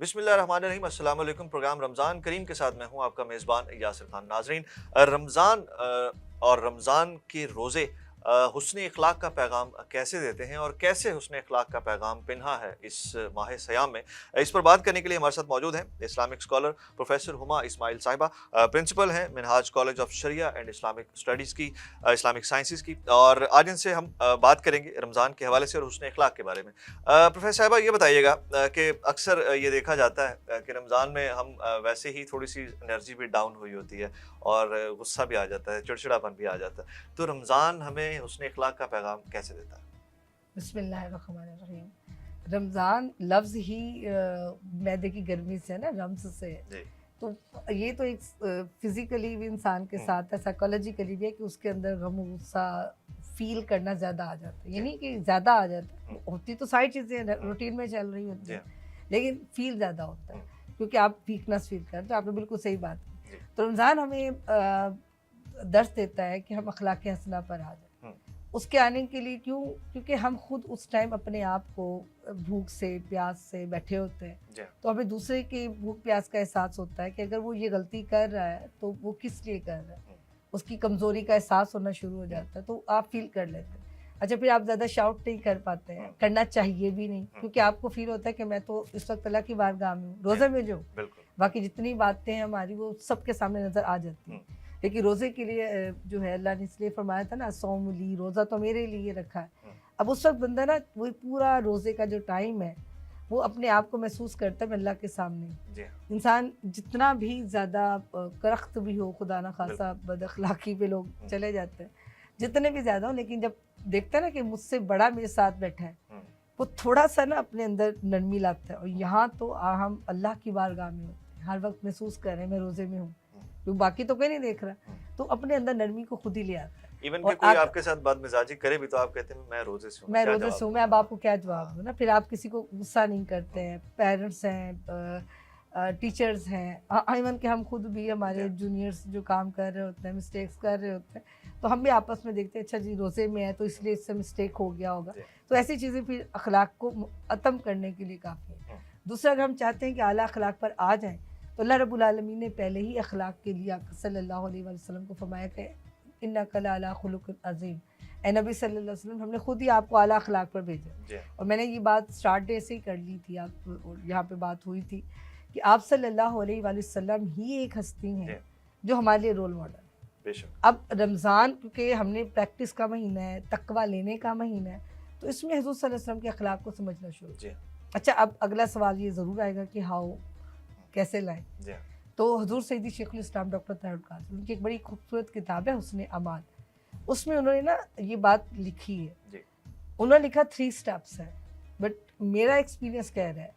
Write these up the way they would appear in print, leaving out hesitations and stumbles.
बिस्मिल्लाहिर्रहमानिर्रहीम। अस्सलाम वालेकुम। प्रोग्राम रमज़ान करीम के साथ मैं हूं आपका मेज़बान यासिर खान। नाज़रीन, रमज़ान और रमज़ान के रोज़े हुस्न इखलाक का पैगाम कैसे देते हैं और कैसे हुस्न इखलाक का पैगाम पिन्हा है इस माह सयाम में, इस पर बात करने के लिए हमारे साथ मौजूद हैं Islamic scholar professor Huma Ismail साहिबा, प्रिंसिपल हैं Minhaj college of Sharia and Islamic studies की, इस्लामिक साइंसेज़ की। और आज इनसे हम बात करेंगे रमज़ान के हवाले से और हुस्न इखलाक के बारे में। प्रोफेसर साहिबा, ये बताइएगा कि अक्सर ये देखा जाता है कि रमज़ान में हम वैसे ही थोड़ी सी एनर्जी भी डाउन हुई होती है और गुस्सा भी आ जाता है, चिड़चिड़ापन भी आ जाता है, तो रमज़ान हमें हुस्न इखलाक का पैगाम कैसे देता है? बिस्मिल्लाहिर्रहमानिर्रहीम। रमज़ान लफ्ज़ ही मैदे की गर्मी से है ना, रम्ज़ से है। जी। तो ये तो एक फिज़िकली भी इंसान के साथ है, साइकोलॉजिकली भी है कि उसके अंदर गम गुस्सा फ़ील करना ज़्यादा आ जाता है। ये नहीं कि ज़्यादा आ जाता है, होती तो सारी चीज़ें रूटीन में चल रही होती हैं, लेकिन फ़ील ज़्यादा होता है क्योंकि आप वीकनेस फ़ील करते हैं। तो आपने बिल्कुल सही बात की। तो रमज़ान हमें दर्स देता है कि हम अखलाक हसना पर आ जाएं। उसके आने के लिए क्योंकि हम खुद उस टाइम अपने आप को भूख से प्यास से बैठे होते हैं, तो हमें दूसरे की भूख प्यास का एहसास होता है कि अगर वो ये गलती कर रहा है तो वो किस लिए कर रहा है, उसकी कमज़ोरी का एहसास होना शुरू हो जाता है, तो आप फील कर लेते हैं। अच्छा, फिर आप ज़्यादा शाउट नहीं कर पाते हैं, करना चाहिए भी नहीं, क्योंकि आपको फील होता है कि मैं तो इस वक्त अल्लाह की बारगाह में हूँ, रोज़े में जो बाकी जितनी बातें हैं हमारी वो सबके सामने नज़र आ जाती हैं। लेकिन रोज़े के लिए जो है अल्लाह ने इसलिए फरमाया था ना, सौम ली, रोज़ा तो मेरे लिए रखा है। अब उस वक्त बंदा ना वही पूरा रोज़े का जो टाइम है वो अपने आप को महसूस करता है अल्लाह के सामने। इंसान जितना भी ज़्यादा करख्त भी हो, खुदा ना खासा बद अखलाकी पे लोग चले जाते हैं, जितने भी ज़्यादा हो, लेकिन जब देखता है ना कि मुझसे बड़ा मेरे साथ बैठा है, वो थोड़ा सा ना अपने अंदर नरमी लाता है। और यहाँ तो हम अल्लाह की बारगाह में होते हैं, हर वक्त महसूस कर रहे हैं मैं रोज़े में हूँ, तो बाकी तो कोई नहीं देख रहा, तो अपने अंदर नरमी को खुद ही ले आता है। इवन कि कोई आपके साथ बदमिजाजी करे भी तो आप कहते हैं मैं रोजे से हूँ, मैं रोजे से हूँ, मैं अब आपको क्या जवाब दूँ ना। फिर आप किसी को गुस्सा नहीं करते हैं, पेरेंट्स हैं, टीचर्स हैं, इवन कि हम खुद भी, हमारे जूनियर्स जो काम कर रहे होते हैं, मिस्टेक्स कर रहे होते हैं, तो हम भी आपस में देखते हैं अच्छा जी रोज़े में है तो इसलिए इससे मिस्टेक हो गया होगा। तो ऐसी चीज़ें फिर अखलाक को ख़त्म करने के लिए काफ़ी है। दूसरा, अगर हम चाहते हैं कि आला अखलाक पर आ जाएँ, तो अल्लाह रब्बुल आलमीन ने पहले ही अखलाक के लिए सल्लल्लाहु अलैहि वसल्लम को फरमाया कि इन्नका लअला खुलुक़िन अज़ीम। ए नबी सल्लल्लाहु अलैहि वसल्लम, हमने खुद ही आपको आला अखलाक पर भेजा। और मैंने ये बात स्टार्ट डे से ही कर ली थी, आप यहाँ पे बात हुई थी कि आप सल्लल्लाहु अलैहि वसल्लम ही एक हस्ती हैं जो हमारे लिए रोल मॉडल। अब रमज़ान क्योंकि हमने प्रैक्टिस का महीना है, तकवा लेने का महीना है, तो इसमें हुज़ूर सल्लल्लाहु अलैहि वसल्लम के अखलाक को समझना शुरू। अच्छा, अब अगला सवाल ये ज़रूर आएगा कि हाउ, कैसे लाएं। तो हुज़ूर सैयदी शेखुल इस्लाम डॉक्टर ताहिर काज़मी, उनकी एक बड़ी खूबसूरत किताब है हुस्न अमाल, उसमें उन्होंने ना ये बात लिखी है। उन्होंने लिखा 3 स्टेप्स है, बट मेरा एक्सपीरियंस कह रहा है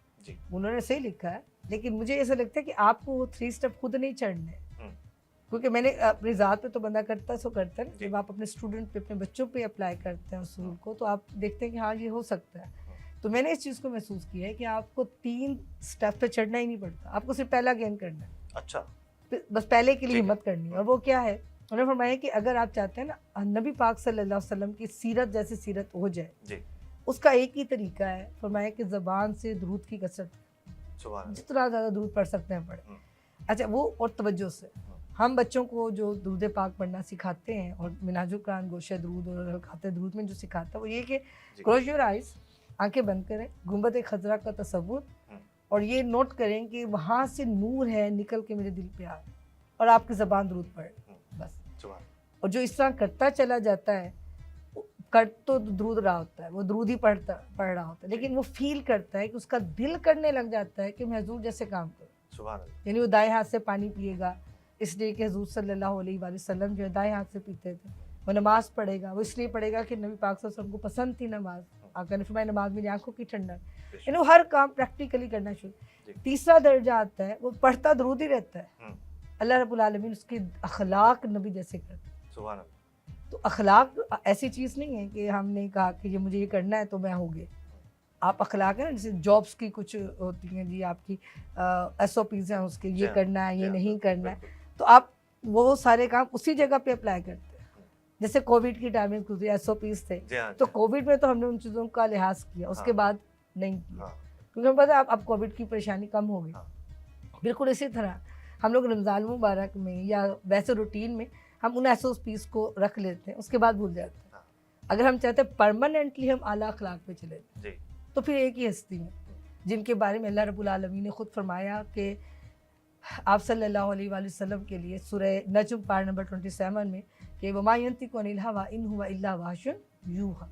उन्होंने सही लिखा है, लेकिन मुझे ऐसा लगता है कि आपको वो 3 स्टेप खुद नहीं चढ़ने, क्योंकि मैंने अपनी ज़ात पे तो बंदा करता सो करता है, जब आप अपने स्टूडेंट पे, अपने बच्चों पे अप्लाई करते हैं उस रूल को, तो आप देखते हैं कि हाँ ये हो सकता है। तो मैंने इस चीज़ को महसूस किया है कि आपको 3 स्टेप पे चढ़ना ही नहीं पड़ता, आपको सिर्फ पहला गेन करना है। अच्छा, बस पहले के लिए हिम्मत करनी है। और वो क्या है, उन्होंने फरमाया कि अगर आप चाहते हैं ना नबी पाक सल्लल्लाहु अलैहि वसल्लम की सीरत जैसी सीरत हो जाए, उसका एक ही तरीका है, फरमाया कि ज़बान से दुरूद की कसरत, जितना ज़्यादा दुरूद पढ़ सकते हैं पढ़ें। अच्छा, वो और तवज्जो से हम बच्चों को जो दुरूद पाक पढ़ना सिखाते हैं, और मिनाजुल कुरान गोशे दुरूद और हल्काते दुरूद में जो सिखाता है वो ये कि क्लोज योर आइज़, आंखें बंद करें, गुंबद खजरा का तसव्वुर, और ये नोट करें कि वहाँ से नूर है निकल के मेरे दिल पे आ, और आपकी ज़बान दुरूद पढ़े बस। और जो इस तरह करता चला जाता है, कर तो दुरूद रहा होता है, वो दुरूद ही पढ़ रहा होता है, लेकिन वो फील करता है कि उसका दिल करने लग जाता है कि मैं हुजूर जैसे काम करूँ। यानी वो दाएं हाथ से पानी पिएगा इसलिए कि हुजूर सल्लल्लाहु अलैहि वसल्लम जो है दाएं हाथ से पीते थे। वो नमाज़ पढ़ेगा, वो इसलिए पढ़ेगा कि नबी पाक सल्लल्लाहु अलैहि वसल्लम को पसंद थी नमाज, आका ने फरमाया नमाज मेरी आंखों की ठंडक। यानी वो हर काम प्रैक्टिकली करना शुरू। तीसरा दर्जा आता है, वो पढ़ता दुरूद ही रहता है, अल्लाह रब्बुल आलमीन उसके अखलाक नबी जैसे करते हैं। तो अखलाक ऐसी चीज़ नहीं है कि हमने कहा कि ये मुझे ये करना है तो मैं हो गया। आप अखलाक है ना, जैसे जॉब्स की कुछ होती हैं जी, आपकी SOPs हैं उसके, ये करना है, ये नहीं करना है, तो आप वो सारे काम उसी जगह पे अप्लाई करते हैं। जैसे कोविड की टाइम में SOPs थे, तो कोविड में तो हमने उन चीज़ों का लिहाज किया, उसके बाद नहीं किया। کیونکہ ہمیں پتہ ہے اب کووڈ کی پریشانی کم ہو گئی. ہاں. بالکل اسی طرح ہم لوگ رمضان مبارک میں یا ویسے روٹین میں ہم ان ایس او پیز کو رکھ لیتے ہیں, اس کے بعد بھول جاتے ہیں. ہاں. اگر ہم چاہتے ہیں پرماننٹلی ہم اعلیٰ اخلاق پہ چلے جی. تو پھر ایک ہی ہستی ہیں جن کے بارے میں اللہ رب العالمین نے خود فرمایا کہ آپ صلی اللہ علیہ وآلہ وسلم کے لیے سورہ نجم پارٹ نمبر 27 میں کہ وما ينطق عن الهوى ان هو الا وحی یوحی,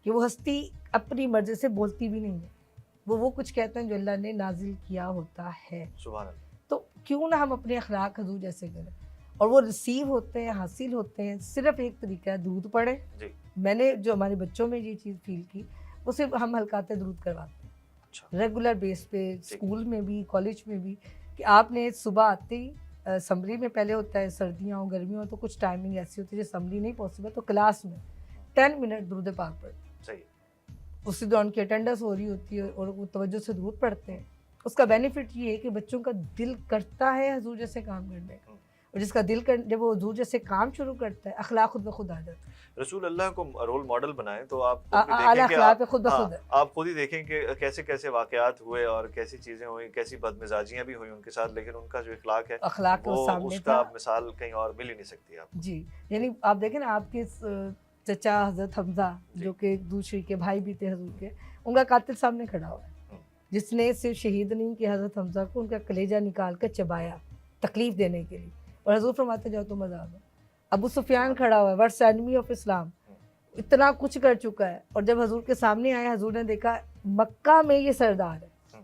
کہ وہ ہستی اپنی مرضی سے بولتی بھی نہیں ہے, وہ کچھ کہتے ہیں جو اللہ نے نازل کیا ہوتا ہے. سبحان اللہ. تو کیوں نہ ہم اپنے اخلاق حضور جیسے کریں, اور وہ ریسیو ہوتے ہیں, حاصل ہوتے ہیں. صرف ایک طریقہ ہے, درود پڑھیں. جی. میں نے جو ہمارے بچوں میں یہ چیز فیل کی وہ صرف ہم حلقات درود کرواتے ہیں ریگولر بیس پہ, اسکول میں بھی کالج میں بھی, کہ آپ نے صبح آتے ہی اسمبلی میں پہلے ہوتا ہے, سردیاں ہوں گرمیاں ہوں تو کچھ ٹائمنگ ایسی ہوتی ہے جو اسمبلی نہیں پاسبل, تو کلاس میں 10 منٹ درود پاک پڑھیں. اس دوران کی اٹینڈنس ہو رہی ہوتی ہے اور وہ توجہ سے درود پڑھتے ہیں. اس کا بینیفٹ یہ ہے کہ بچوں کا دل کرتا ہے حضور جیسے کام کرنے کا, اور جس کا دل جب وہ حضور جیسے کام شروع کرتا ہے اخلاق خود بخود آ جاتا ہے. رسول اللہ کو رول ماڈل بنائیں تو آپ اعلیٰ اخلاق خود بخود ہے. آپ خود ہی دیکھیں کہ کیسے کیسے واقعات ہوئے اور کیسی چیزیں ہوئیں, کیسی بد مزاجیاں بھی ہوئی ان کے ساتھ, لیکن ان کا جو اخلاق ہے اخلاق وہ سامنے اس تھا. کا مثال کہیں اور مل ہی نہیں سکتی آپ. جی, یعنی آپ دیکھیں نا آپ کے چچا حضرت حمزہ جو کہ دوسری کے بھائی بھی تھے حضور کے, ان کا قاتل سامنے کھڑا ہوا ہے جس نے صرف شہید نہیں کہ حضرت حمزہ کو ان کا کلیجہ نکال کر چبایا تکلیف دینے کے لیے, اور حضور فرماتے جاؤ تم عذاب میں. ابو سفیان کھڑا ہوا ہے, ورسٹ اینمی آف اسلام, اتنا کچھ کر چکا ہے, اور جب حضور کے سامنے آیا حضور نے دیکھا مکہ میں یہ سردار ہے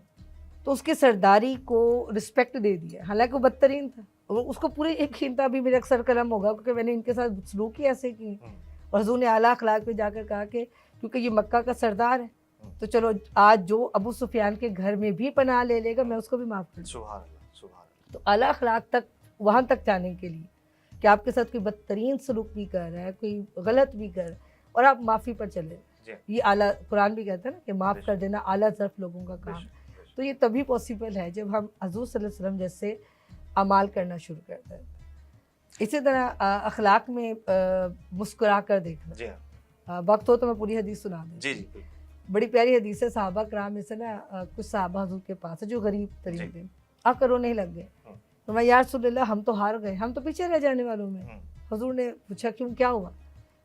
تو اس کی سرداری کو رسپیکٹ دے دیا, حالانکہ وہ بدترین تھا. اس کو پوری ایک خیمتا بھی میرے اکثر قلم ہوگا کیونکہ میں نے ان کے ساتھ سلوک ہی ایسے کی. اور حضور نے اعلیٰ اخلاق پہ جا کر کہا کہ کیونکہ یہ مکہ کا سردار ہے تو چلو آج جو ابو سفیان کے گھر میں بھی پناہ لے لے گا میں اس کو بھی معاف کر دوں. سبحان اللہ, سبحان اللہ. تو اعلیٰ اخلاق تک وہاں تک جانے کے لیے کہ آپ کے ساتھ کوئی بدترین سلوک بھی کر رہا ہے, کوئی غلط بھی کر رہا ہے, اور آپ معافی پر چلے, یہ اعلیٰ قرآن بھی کہتا ہے نا کہ معاف کر دینا اعلیٰ ظرف لوگوں کا کام ہے. تو یہ تبھی پاسبل ہے جب ہم حضور صلی اللہ علیہ وسلم جیسے اعمال کرنا شروع کرتے ہیں. اسی طرح اخلاق میں مسکرا کر دیکھنا. وقت ہو تو میں پوری حدیث سنا دوں. جی. بڑی پیاری حدیث ہے. صحابہ کرام میں سے نا کچھ صحابہ حضور کے پاس ہے جو غریب ترین تھے, آ کر رونے لگ گئے. تو میں یا رسول اللہ ہم تو ہار گئے, ہم تو پیچھے رہ جانے والوں میں. حضور نے پوچھا کیوں, کیا ہوا؟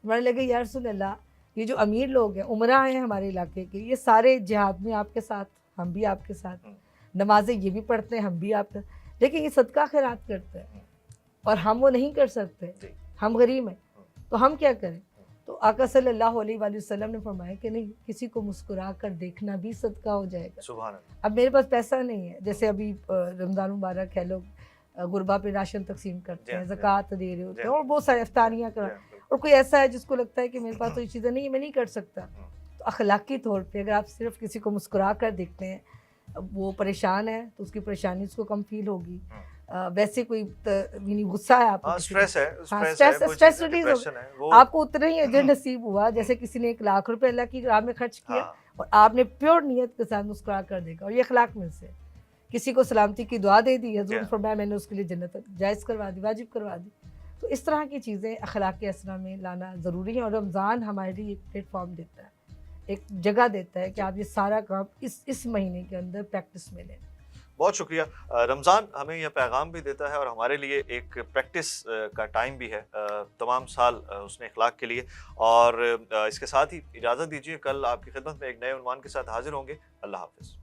ہمارے لگے یا رسول اللہ یہ جو امیر لوگ ہیں, عمرہ ہیں ہمارے علاقے کے, یہ سارے جہاد میں آپ کے ساتھ, ہم بھی آپ کے ساتھ, نمازیں یہ بھی پڑھتے ہیں ہم بھی آپ کے, لیکن یہ صدقہ خیرات کرتے ہیں اور ہم وہ نہیں کر سکتے, ہم غریب ہیں, تو ہم کیا کریں؟ تو آقا صلی اللہ علیہ وآلہ وسلم نے فرمایا کہ نہیں, کسی کو مسکرا کر دیکھنا بھی صدقہ ہو جائے گا. سبحان اللہ. اب میرے پاس پیسہ نہیں ہے, جیسے ابھی رمضان مبارک ہے, لوگ غربا پہ راشن تقسیم کرتے ہیں, زکوٰۃ دے رہے ہوتے ہیں, اور بہت سارے افطاریاں کر, اور کوئی ایسا ہے جس کو لگتا ہے کہ میرے پاس تو یہ چیزیں نہیں ہیں, میں نہیں کر سکتا. تو اخلاقی طور پہ اگر آپ صرف کسی کو مسکرا کر دیکھتے ہیں, وہ پریشان ہے تو اس کی پریشانی اس کو کم فیل ہوگی. ویسے کوئی یعنی غصہ ہے آپ کو, اسٹریس ریلیز ہوگا, آپ کو اتنا ہی اجر نصیب ہوا جیسے کسی نے 1 لاکھ روپے اللہ کی راہ میں خرچ کیا اور آپ نے پیور نیت کے ساتھ مسکرا کر دیکھا. اور یہ اخلاق میں سے کسی کو سلامتی کی دعا دے دی, حضور نے فرمایا میں نے اس کے لیے جنت جائز کروا دی, واجب کروا دی. تو اس طرح کی چیزیں اخلاق اسرا میں لانا ضروری ہے, اور رمضان ہمارے لیے ایک پلیٹ فارم دیتا ہے, ایک جگہ دیتا ہے کہ آپ یہ سارا کام اس مہینے کے اندر پریکٹس میں لیں. بہت شکریہ. رمضان ہمیں یہ پیغام بھی دیتا ہے اور ہمارے لیے ایک پریکٹس کا ٹائم بھی ہے تمام سال حسن اخلاق کے لیے. اور اس کے ساتھ ہی اجازت دیجیے, کل آپ کی خدمت میں ایک نئے عنوان کے ساتھ حاضر ہوں گے. اللہ حافظ.